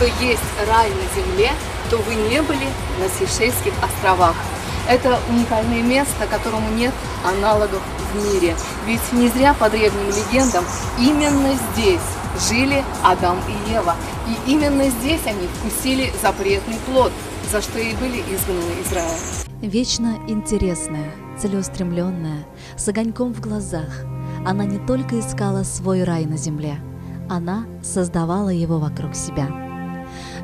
что есть рай на земле, то вы не были на Сейшельских островах. Это уникальное место, которому нет аналогов в мире. Ведь не зря по древним легендам именно здесь жили Адам и Ева. И именно здесь они вкусили запретный плод, за что и были изгнаны из рая. Вечно интересная, целеустремленная, с огоньком в глазах, она не только искала свой рай на земле, она создавала его вокруг себя.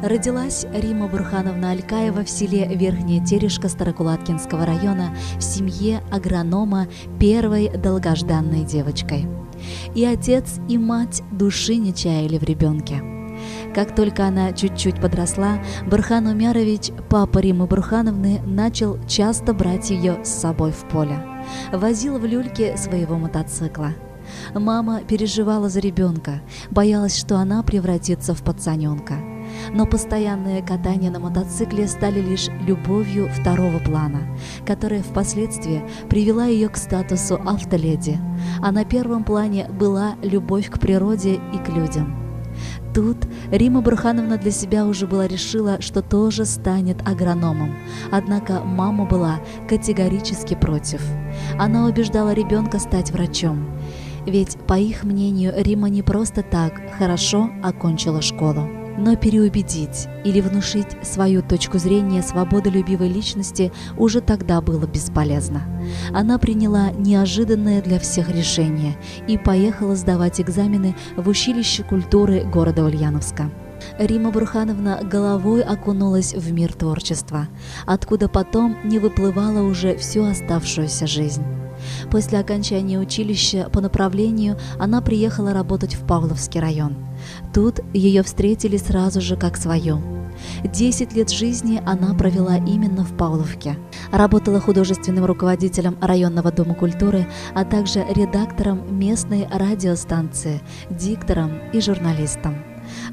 Родилась Рима Бурхановна Алькаева в селе Верхняя Терешка Старокулаткинского района в семье агронома первой долгожданной девочкой. И отец, и мать души не чаяли в ребенке. Как только она чуть-чуть подросла, Бурхан Умярович, папа Римы Бурхановны, начал часто брать ее с собой в поле. Возил в люльке своего мотоцикла. Мама переживала за ребенка, боялась, что она превратится в пацаненка. Но постоянные катания на мотоцикле стали лишь любовью второго плана, которая впоследствии привела ее к статусу автоледи. А на первом плане была любовь к природе и к людям. Тут Рима Бурхановна для себя уже была решила, что тоже станет агрономом. Однако мама была категорически против. Она убеждала ребенка стать врачом. Ведь, по их мнению, Рима не просто так хорошо окончила школу. Но переубедить или внушить свою точку зрения свободолюбивой личности уже тогда было бесполезно. Она приняла неожиданное для всех решение и поехала сдавать экзамены в училище культуры города Ульяновска. Рима Бурхановна головой окунулась в мир творчества, откуда потом не выплывала уже всю оставшуюся жизнь. После окончания училища по направлению она приехала работать в Павловский район. Тут ее встретили сразу же как свою. 10 лет жизни она провела именно в Павловке. Работала художественным руководителем районного дома культуры, а также редактором местной радиостанции, диктором и журналистом.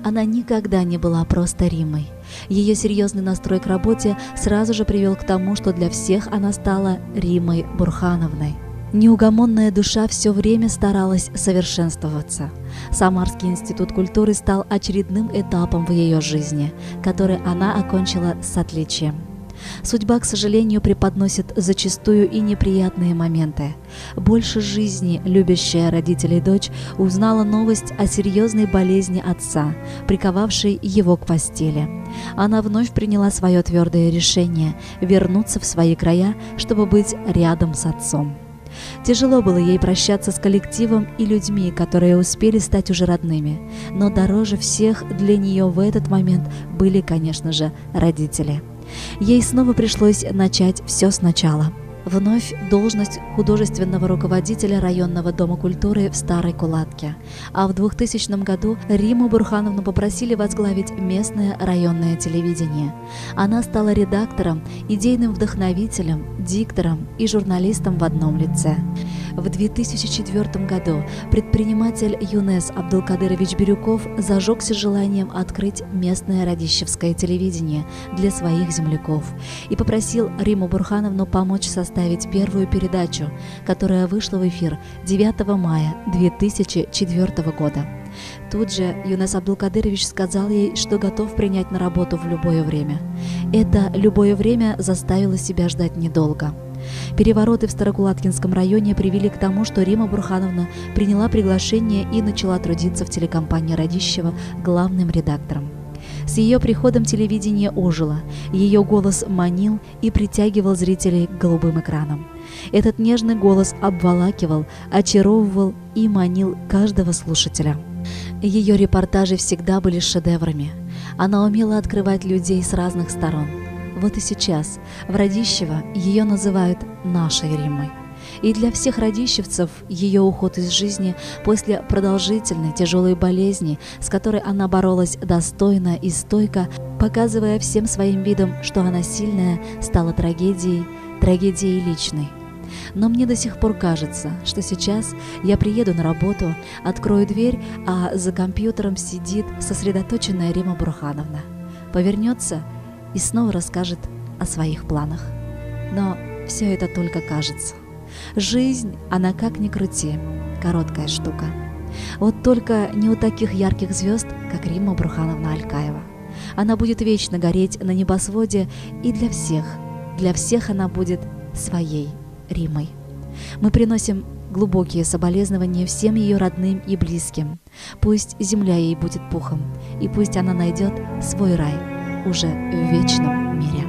Она никогда не была просто Римой. Ее серьезный настрой к работе сразу же привел к тому, что для всех она стала Римой Бурхановной. Неугомонная душа все время старалась совершенствоваться. Самарский институт культуры стал очередным этапом в ее жизни, который она окончила с отличием. Судьба, к сожалению, преподносит зачастую и неприятные моменты. Больше жизни любящая родителей дочь узнала новость о серьезной болезни отца, приковавшей его к постели. Она вновь приняла свое твердое решение вернуться в свои края, чтобы быть рядом с отцом. Тяжело было ей прощаться с коллективом и людьми, которые успели стать уже родными, но дороже всех для нее в этот момент были, конечно же, родители. Ей снова пришлось начать все сначала. Вновь должность художественного руководителя районного дома культуры в Старой Кулатке. А в 2000 году Риму Бурхановну попросили возглавить местное районное телевидение. Она стала редактором, идейным вдохновителем, диктором и журналистом в одном лице. В 2004 году предприниматель Юнес Абдулкадырович Бирюков зажегся желанием открыть местное радищевское телевидение для своих земляков и попросил Риму Бурхановну помочь составить первую передачу, которая вышла в эфир 9 мая 2004 года. Тут же Юнес Абдулкадырович сказал ей, что готов принять на работу в любое время. Это любое время заставило себя ждать недолго. Перевороты в Старокулаткинском районе привели к тому, что Рима Бурхановна приняла приглашение и начала трудиться в телекомпании Радищева главным редактором. С ее приходом телевидение ожило, ее голос манил и притягивал зрителей к голубым экранам. Этот нежный голос обволакивал, очаровывал и манил каждого слушателя. Ее репортажи всегда были шедеврами. Она умела открывать людей с разных сторон. Вот и сейчас в Радищево ее называют «нашей Римой». И для всех радищевцев ее уход из жизни после продолжительной тяжелой болезни, с которой она боролась достойно и стойко, показывая всем своим видом, что она сильная, стала трагедией личной. Но мне до сих пор кажется, что сейчас я приеду на работу, открою дверь, а за компьютером сидит сосредоточенная Рима Бурхановна. Повернется и снова расскажет о своих планах. Но все это только кажется. Жизнь, она как ни крути, короткая штука. Вот только не у таких ярких звезд, как Рима Бурхановна Алькаева. Она будет вечно гореть на небосводе, и для всех она будет своей Римой. Мы приносим глубокие соболезнования всем ее родным и близким. Пусть земля ей будет пухом, и пусть она найдет свой рай уже в вечном мире.